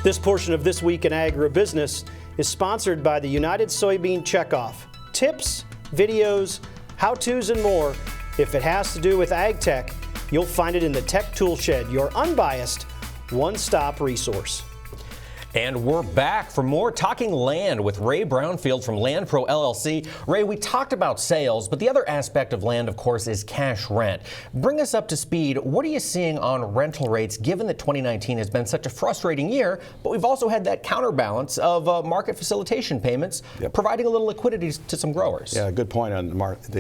This portion of This Week in AgriBusiness is sponsored by the United Soybean Checkoff. Tips, videos, how-tos, and more. If it has to do with ag tech, you'll find it in the Tech Tool Shed, your unbiased, one-stop resource. And we're back for more Talking Land with Ray Brownfield from Land Pro LLC. Ray, we talked about sales, but the other aspect of land, of course, is cash rent. Bring us up to speed. What are you seeing on rental rates, given that 2019 has been such a frustrating year, but we've also had that counterbalance of market facilitation payments, providing a little liquidity to some growers? Yeah, good point on the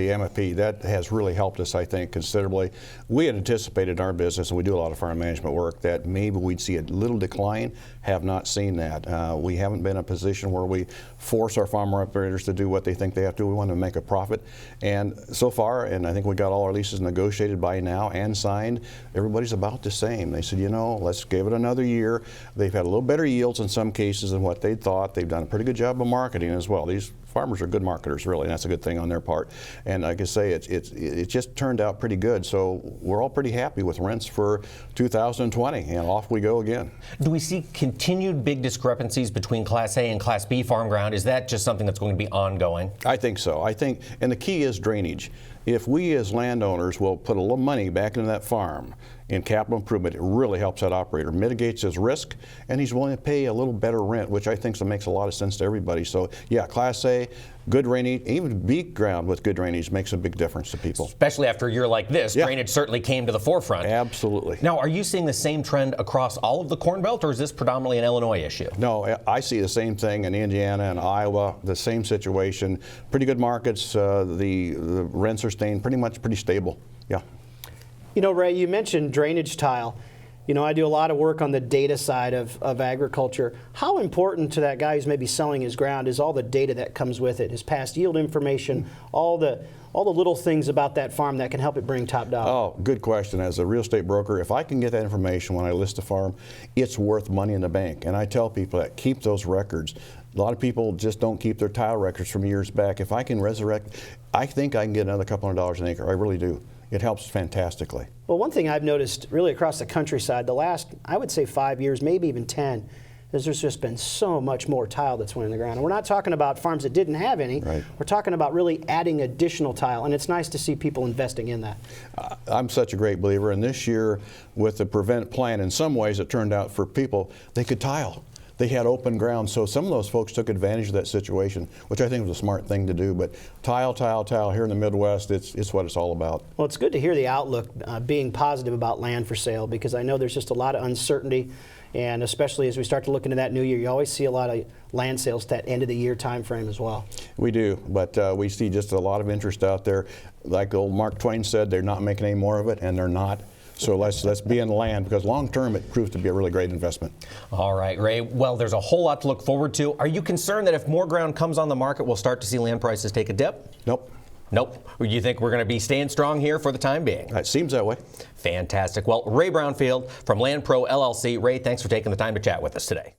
MFP. That has really helped us, I think, considerably. We had anticipated in our business, and we do a lot of farm management work, that maybe we'd see a little decline. Have not seen that. We haven't been in a position where we force our farmer operators to do what they think they have to. We want to make a profit. And so far, and I think we got all our leases negotiated by now and signed, everybody's about the same. They said, you know, let's give it another year. They've had a little better yields in some cases than what they thought. They've done a pretty good job of marketing as well. These farmers are good marketers, really, and that's a good thing on their part. And like I say, it just turned out pretty good. So we're all pretty happy with rents for 2020, and off we go again. Do we see continued big discrepancies between Class A and Class B farm ground? Is that just something that's going to be ongoing? I think so. I think, and the key is drainage. If we as landowners will put a little money back into that farm in capital improvement, it really helps that operator, mitigates his risk, and he's willing to pay a little better rent, which I think makes a lot of sense to everybody. So yeah, Class A, good drainage, even B ground with good drainage makes a big difference to people. Especially after a year like this, drainage certainly came to the forefront. Absolutely. Now, are you seeing the same trend across all of the Corn Belt, or is this predominantly an Illinois issue? No, I see the same thing in Indiana and Iowa, the same situation. Pretty good markets. The rents are staying pretty stable. Yeah. You know, Ray, you mentioned drainage tile. You know, I do a lot of work on the data side of agriculture. How important to that guy who's maybe selling his ground is all the data that comes with it, his past yield information, all the little things about that farm that can help it bring top dollar? Oh, good question. As a real estate broker, if I can get that information when I list a farm, it's worth money in the bank. And I tell people that keep those records. A lot of people just don't keep their tile records from years back. If I can resurrect, I think I can get another couple $100 an acre. I really do. It helps fantastically. Well, one thing I've noticed really across the countryside, the last, I would say 5 years, maybe even 10, is there's just been so much more tile that's went in the ground. And we're not talking about farms that didn't have any. Right. We're talking about really adding additional tile, and it's nice to see people investing in that. I'm such a great believer, and this year with the prevent plan, in some ways it turned out for people, they could tile. They had open ground, so some of those folks took advantage of that situation, which I think was a smart thing to do. But tile here in the Midwest, it's what it's all about. Well, it's good to hear the outlook being positive about land for sale, because I know there's just a lot of uncertainty, and especially as we start to look into that new year, you always see a lot of land sales at that end of the year time frame as well. We do, but we see just a lot of interest out there. Like old Mark Twain said, they're not making any more of it, and they're not. So let's be in land, because long term it proves to be a really great investment. All right, Ray. Well, there's a whole lot to look forward to. Are you concerned that if more ground comes on the market, we'll start to see land prices take a dip? Nope. Nope. You think we're going to be staying strong here for the time being? It seems that way. Fantastic. Well, Ray Brownfield from Land Pro LLC. Ray, thanks for taking the time to chat with us today.